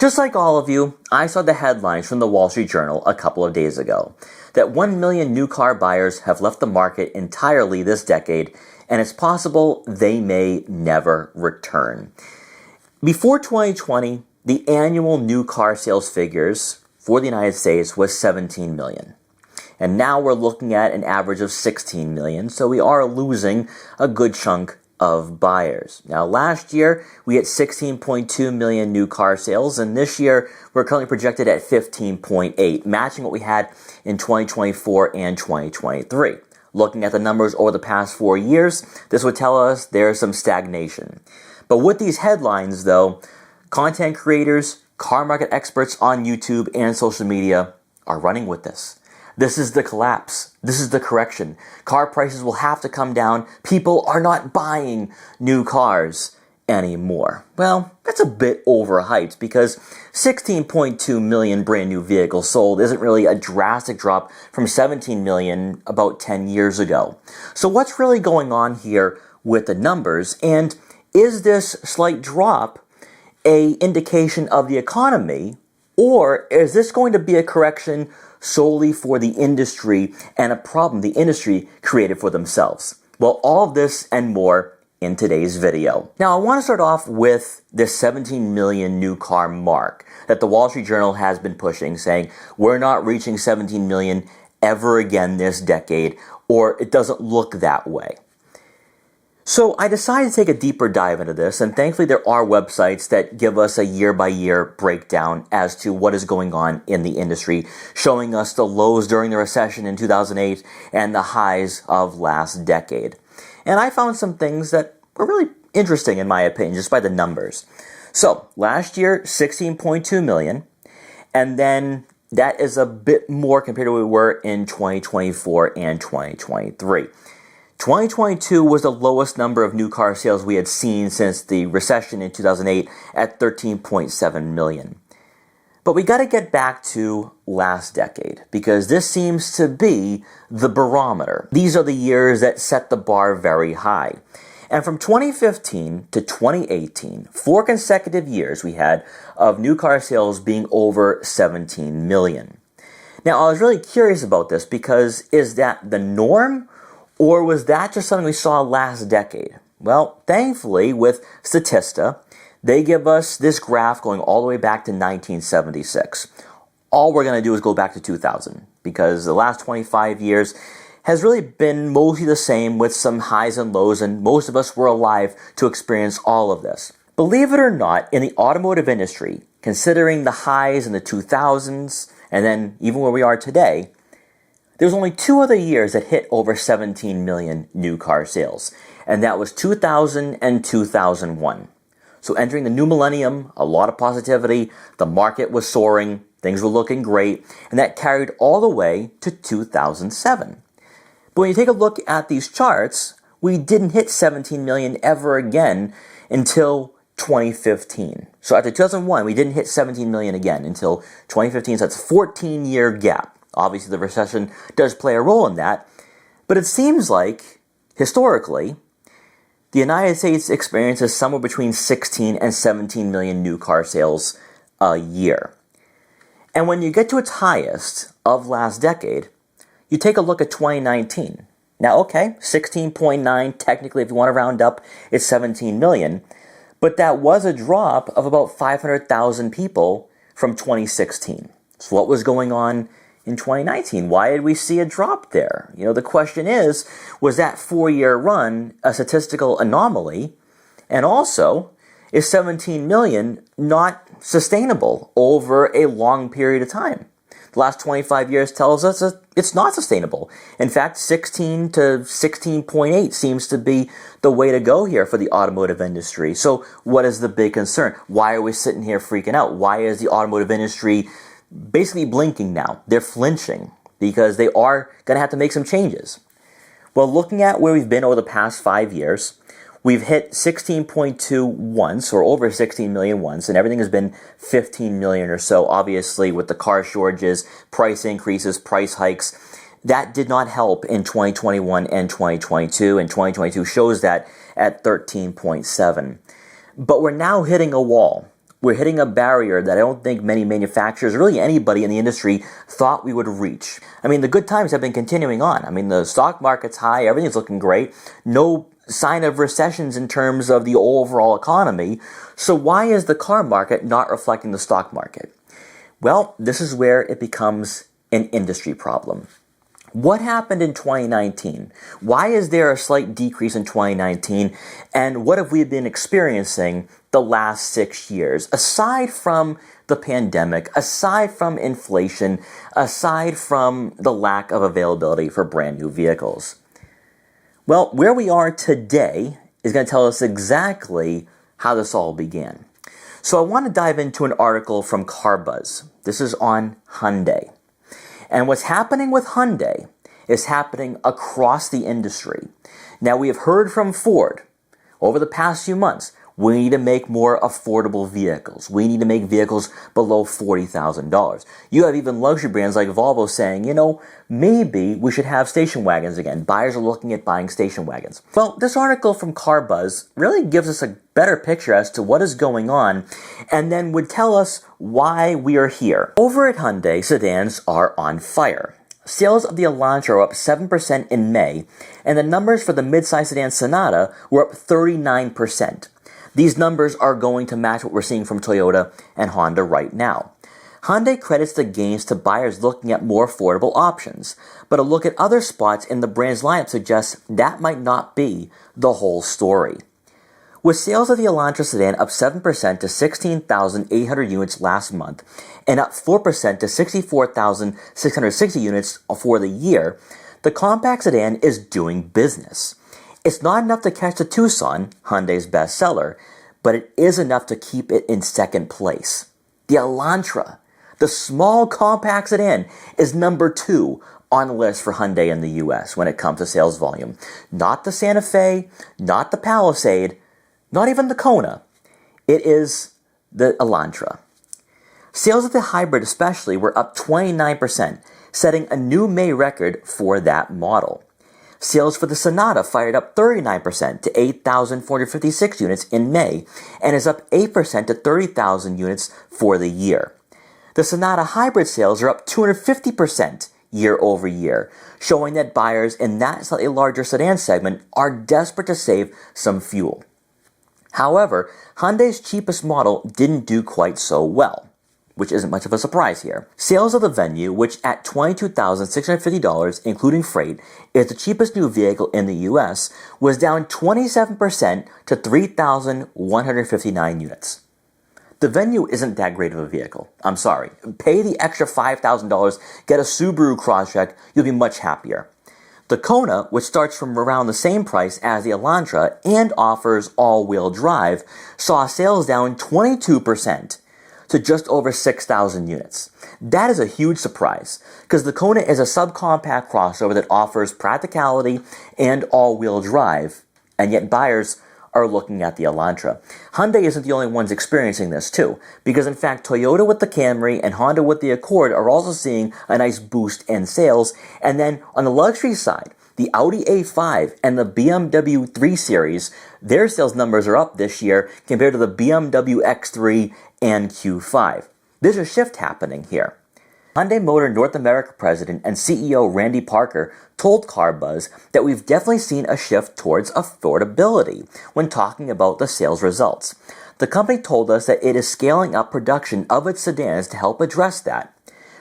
Just like all of you, I saw the headlines from the Wall Street Journal a couple of days ago that 1 million new car buyers have left the market entirely this decade, and it's possible they may never return. Before 2020, the annual new car sales figures for the United States was 17 million. And now we're looking at an average of 16 million, so we are losing a good chunk of buyers. Now, last year, we had 16.2 million new car sales, and this year, we're currently projected at 15.8, matching what we had in 2024 and 2023. Looking at the numbers over the past 4 years, this would tell us there's some stagnation. But with these headlines, though, content creators, car market experts on YouTube and social media are running with this. This is the collapse. This is the correction. Car prices will have to come down. People are not buying new cars anymore. Well, that's a bit overhyped because 16.2 million brand new vehicles sold isn't really a drastic drop from 17 million about 10 years ago. So what's really going on here with the numbers? And is this slight drop an indication of the economy, or is this going to be a correction solely for the industry and a problem the industry created for themselves? Well, all of this and more in today's video. Now, I want to start off with this 17 million new car mark that the Wall Street Journal has been pushing, saying we're not reaching 17 million ever again this decade, or it doesn't look that way. So I decided to take a deeper dive into this, and thankfully there are websites that give us a year-by-year breakdown as to what is going on in the industry, showing us the lows during the recession in 2008 and the highs of last decade. And I found some things that were really interesting in my opinion, just by the numbers. So last year, 16.2 million, and then that is a bit more compared to where we were in 2024 and 2023. 2022 was the lowest number of new car sales we had seen since the recession in 2008 at 13.7 million. But we got to get back to last decade because this seems to be the barometer. These are the years that set the bar very high. And from 2015 to 2018, 4 consecutive years we had of new car sales being over 17 million. Now, I was really curious about this because is that the norm? Or was that just something we saw last decade? Well, thankfully, with Statista, they give us this graph going all the way back to 1976. All we're going to do is go back to 2000 because the last 25 years has really been mostly the same with some highs and lows, and most of us were alive to experience all of this. Believe it or not, in the automotive industry, considering the highs in the 2000s and then even where we are today, there's only 2 other years that hit over 17 million new car sales, and that was 2000 and 2001. So entering the new millennium, a lot of positivity, the market was soaring, things were looking great, and that carried all the way to 2007. But when you take a look at these charts, we didn't hit 17 million ever again until 2015. So after 2001, we didn't hit 17 million again until 2015, so that's a 14-year gap. Obviously, the recession does play a role in that, but it seems like, historically, the United States experiences somewhere between 16 and 17 million new car sales a year. And when you get to its highest of last decade, you take a look at 2019. Now, okay, 16.9, technically, if you want to round up, it's 17 million, but that was a drop of about 500,000 people from 2016. So what was going on in 2019? Why did we see a drop there? You know, the question is, was that 4-year run a statistical anomaly? And also, is 17 million not sustainable over a long period of time? The last 25 years tells us that it's not sustainable. In fact, 16 to 16.8 seems to be the way to go here for the automotive industry. So what is the big concern? Why are we sitting here freaking out? Why is the automotive industry basically blinking now? They're flinching because they are going to have to make some changes. Well, looking at where we've been over the past 5 years, we've hit 16.2 once, or over 16 million once, and everything has been 15 million or so. Obviously, with the car shortages, price increases, price hikes, that did not help in 2021 and 2022, and 2022 shows that at 13.7. But we're now hitting a wall. We're hitting a barrier that I don't think many manufacturers, really anybody in the industry, thought we would reach. I mean, the good times have been continuing on. I mean, the stock market's high, everything's looking great. No sign of recessions in terms of the overall economy. So why is the car market not reflecting the stock market? Well, this is where it becomes an industry problem. What happened in 2019? Why is there a slight decrease in 2019? And what have we been experiencing the last 6 years? Aside from the pandemic, aside from inflation, aside from the lack of availability for brand new vehicles? Well, where we are today is going to tell us exactly how this all began. So I want to dive into an article from CarBuzz. This is on Hyundai. And what's happening with Hyundai is happening across the industry. Now, we have heard from Ford over the past few months, we need to make more affordable vehicles. We need to make vehicles below $40,000. You have even luxury brands like Volvo saying, maybe we should have station wagons again. Buyers are looking at buying station wagons. Well, this article from CarBuzz really gives us a better picture as to what is going on and then would tell us why we are here. Over at Hyundai, sedans are on fire. Sales of the Elantra are up 7% in May, and the numbers for the midsize sedan Sonata were up 39%. These numbers are going to match what we're seeing from Toyota and Honda right now. Hyundai credits the gains to buyers looking at more affordable options, but a look at other spots in the brand's lineup suggests that might not be the whole story. With sales of the Elantra sedan up 7% to 16,800 units last month and up 4% to 64,660 units for the year, the compact sedan is doing business. It's not enough to catch the Tucson, Hyundai's bestseller, but it is enough to keep it in second place. The Elantra, the small compact sedan, is number 2 on the list for Hyundai in the US when it comes to sales volume. Not the Santa Fe, not the Palisade, not even the Kona. It is the Elantra. Sales of the hybrid especially were up 29%, setting a new May record for that model. Sales for the Sonata fired up 39% to 8,456 units in May and is up 8% to 30,000 units for the year. The Sonata hybrid sales are up 250% year over year, showing that buyers in that slightly larger sedan segment are desperate to save some fuel. However, Hyundai's cheapest model didn't do quite so well, which isn't much of a surprise here. Sales of the Venue, which at $22,650, including freight, is the cheapest new vehicle in the US, was down 27% to 3,159 units. The Venue isn't that great of a vehicle. I'm sorry. Pay the extra $5,000, get a Subaru Crosstrek, you'll be much happier. The Kona, which starts from around the same price as the Elantra and offers all-wheel drive, saw sales down 22% to just over 6,000 units. That is a huge surprise, because the Kona is a subcompact crossover that offers practicality and all-wheel drive, and yet buyers are looking at the Elantra. Hyundai isn't the only ones experiencing this too, because in fact Toyota with the Camry and Honda with the Accord are also seeing a nice boost in sales, and then on the luxury side, the Audi A5 and the BMW 3 Series, their sales numbers are up this year compared to the BMW X3 and Q5. There's a shift happening here. Hyundai Motor North America President and CEO Randy Parker told CarBuzz that we've definitely seen a shift towards affordability when talking about the sales results. The company told us that it is scaling up production of its sedans to help address that.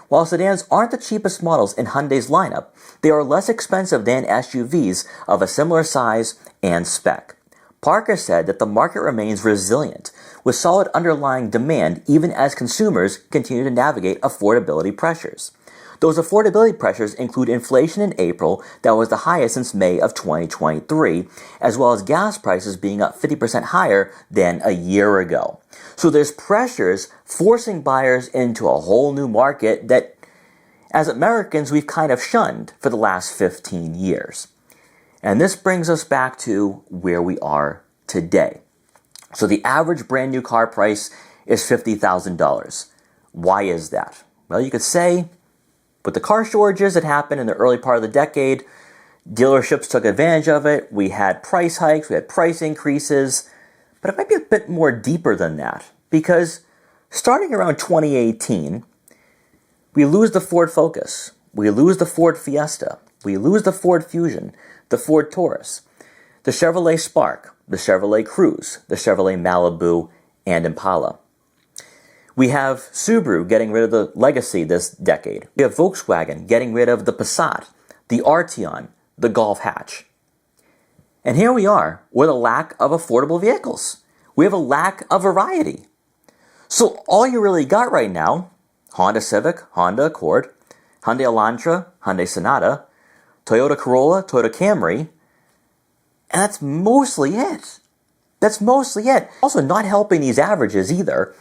While sedans aren't the cheapest models in Hyundai's lineup, they are less expensive than SUVs of a similar size and spec. Parker said that the market remains resilient, with solid underlying demand even as consumers continue to navigate affordability pressures. Those affordability pressures include inflation in April that was the highest since May of 2023, as well as gas prices being up 50% higher than a year ago. So there's pressures forcing buyers into a whole new market that, as Americans, we've kind of shunned for the last 15 years. And this brings us back to where we are today. So the average brand new car price is $50,000. Why is that? Well, you could say, with the car shortages that happened in the early part of the decade, dealerships took advantage of it. We had price hikes, we had price increases, but it might be a bit more deeper than that, because Starting around 2018, we lose the Ford Focus, we lose the Ford Fiesta, we lose the Ford Fusion, the Ford Taurus, the Chevrolet Spark, the Chevrolet Cruze, the Chevrolet Malibu, and Impala. We have Subaru getting rid of the Legacy this decade. We have Volkswagen getting rid of the Passat, the Arteon, the Golf hatch. And here we are with a lack of affordable vehicles. We have a lack of variety. So all you really got right now, Honda Civic, Honda Accord, Hyundai Elantra, Hyundai Sonata, Toyota Corolla, Toyota Camry, and that's mostly it. That's mostly it. Also, not helping these averages either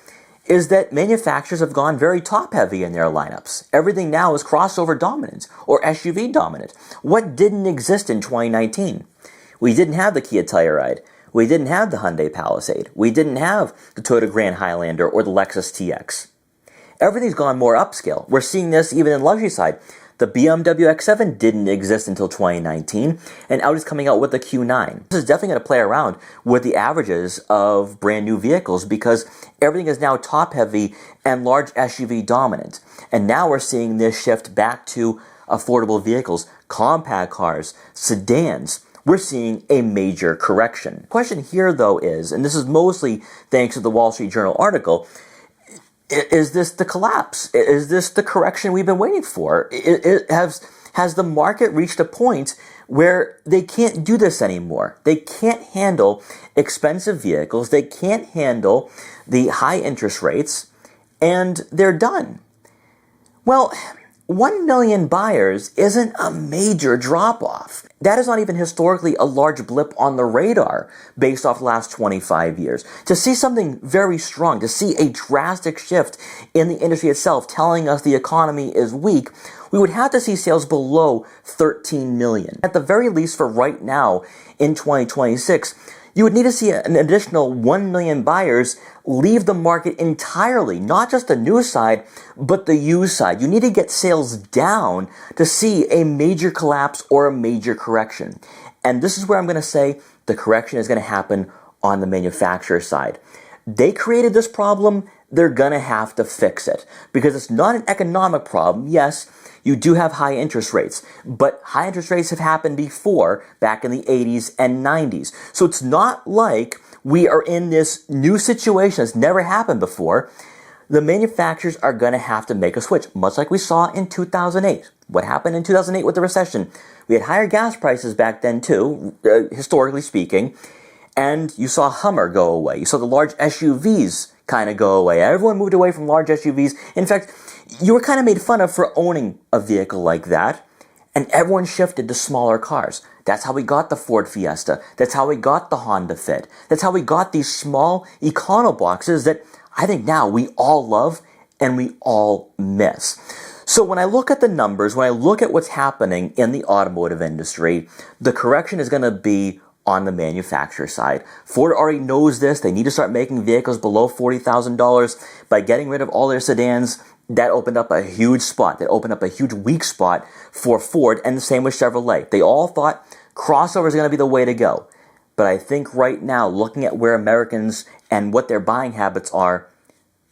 is that manufacturers have gone very top-heavy in their lineups. Everything now is crossover dominant or SUV dominant. What didn't exist in 2019? We didn't have the Kia Telluride. We didn't have the Hyundai Palisade. We didn't have the Toyota Grand Highlander or the Lexus TX. Everything's gone more upscale. We're seeing this even in luxury side. The BMW X7 didn't exist until 2019, and Audi's coming out with the Q9. This is definitely going to play around with the averages of brand new vehicles because everything is now top-heavy and large SUV dominant. And now we're seeing this shift back to affordable vehicles, compact cars, sedans. We're seeing a major correction. The question here, though, is, and this is mostly thanks to the Wall Street Journal article, is this the collapse? Is this the correction we've been waiting for? Has the market reached a point where they can't do this anymore? They can't handle expensive vehicles. They can't handle the high interest rates, and they're done. Well, 1 million buyers isn't a major drop-off. That is not even historically a large blip on the radar based off the last 25 years. To see something very strong, to see a drastic shift in the industry itself telling us the economy is weak, we would have to see sales below 13 million. At the very least for right now in 2026, you would need to see an additional 1 million buyers leave the market entirely, not just the new side, but the used side. You need to get sales down to see a major collapse or a major correction. And this is where I'm going to say the correction is going to happen on the manufacturer side. They created this problem, they're going to have to fix it because it's not an economic problem. Yes, you do have high interest rates, but high interest rates have happened before, back in the 80s and 90s. So it's not like we are in this new situation that's never happened before. The manufacturers are going to have to make a switch, much like we saw in 2008. What happened in 2008 with the recession? We had higher gas prices back then too, historically speaking, and you saw Hummer go away. You saw the large SUVs kind of go away. Everyone moved away from large SUVs. In fact, you were kind of made fun of for owning a vehicle like that, and everyone shifted to smaller cars. That's how we got the Ford Fiesta. That's how we got the Honda Fit. That's how we got these small econo boxes that I think now we all love and we all miss. So when I look at the numbers, when I look at what's happening in the automotive industry, the correction is going to be on the manufacturer side. Ford already knows this. They need to start making vehicles below $40,000 by getting rid of all their sedans. That opened up a huge spot. That opened up a huge weak spot for Ford, and the same with Chevrolet. They all thought crossover is going to be the way to go. But I think right now, looking at where Americans and what their buying habits are,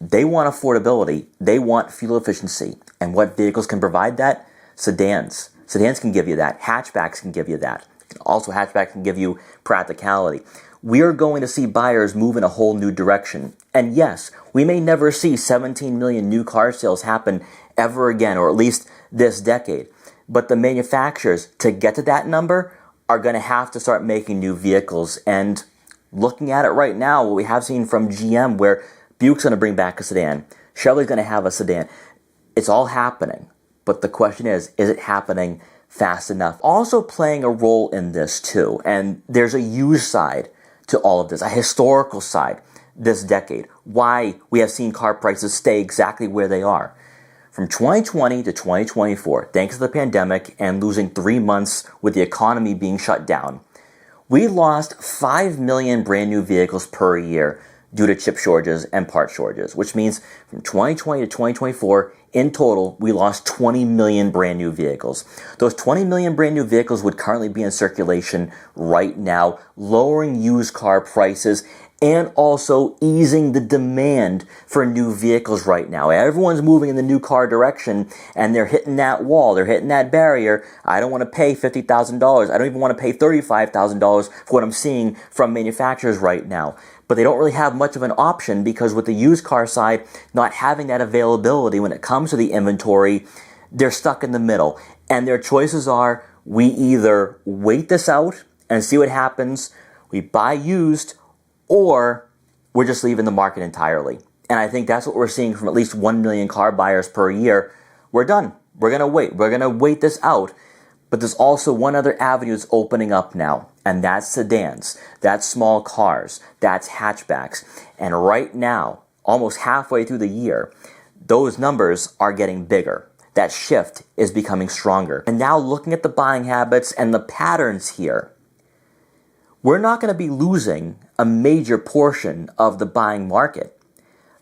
they want affordability. They want fuel efficiency. And what vehicles can provide that? Sedans. Sedans can give you that. Hatchbacks can give you that. Also, hatchbacks can give you practicality. We are going to see buyers move in a whole new direction. And yes, we may never see 17 million new car sales happen ever again, or at least this decade. But the manufacturers, to get to that number, are going to have to start making new vehicles. And looking at it right now, what we have seen from GM, where Buick's going to bring back a sedan, Chevrolet's going to have a sedan. It's all happening. But the question is it happening fast enough? Also playing a role in this too, and there's a used side to all of this, a historical side this decade, why we have seen car prices stay exactly where they are. From 2020 to 2024, thanks to the pandemic and losing 3 months with the economy being shut down, we lost 5 million brand new vehicles per year due to chip shortages and part shortages, which means from 2020 to 2024, in total, we lost 20 million brand new vehicles. Those 20 million brand new vehicles would currently be in circulation right now, lowering used car prices and also easing the demand for new vehicles right now. Everyone's moving in the new car direction, and they're hitting that wall, they're hitting that barrier. I don't want to pay $50,000. I don't even want to pay $35,000 for what I'm seeing from manufacturers right now. But they don't really have much of an option, because with the used car side not having that availability when it comes to the inventory, they're stuck in the middle. And their choices are, we either wait this out and see what happens, we buy used, or we're just leaving the market entirely. And I think that's what we're seeing from at least 1 million car buyers per year. We're done. We're going to wait. We're going to wait this out. But there's also one other avenue that's opening up now, and that's sedans. That's small cars. That's hatchbacks. And right now, almost halfway through the year, those numbers are getting bigger. That shift is becoming stronger. And now, looking at the buying habits and the patterns here, we're not going to be losing a major portion of the buying market.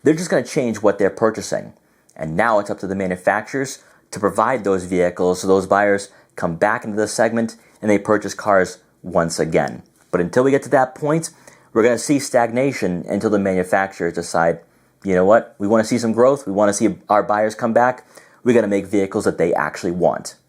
They're just going to change what they're purchasing. And now it's up to the manufacturers to provide those vehicles so those buyers come back into the segment and they purchase cars once again. But until we get to that point, we're going to see stagnation until the manufacturers decide, you know what, we want to see some growth, we want to see our buyers come back, we got to make vehicles that they actually want.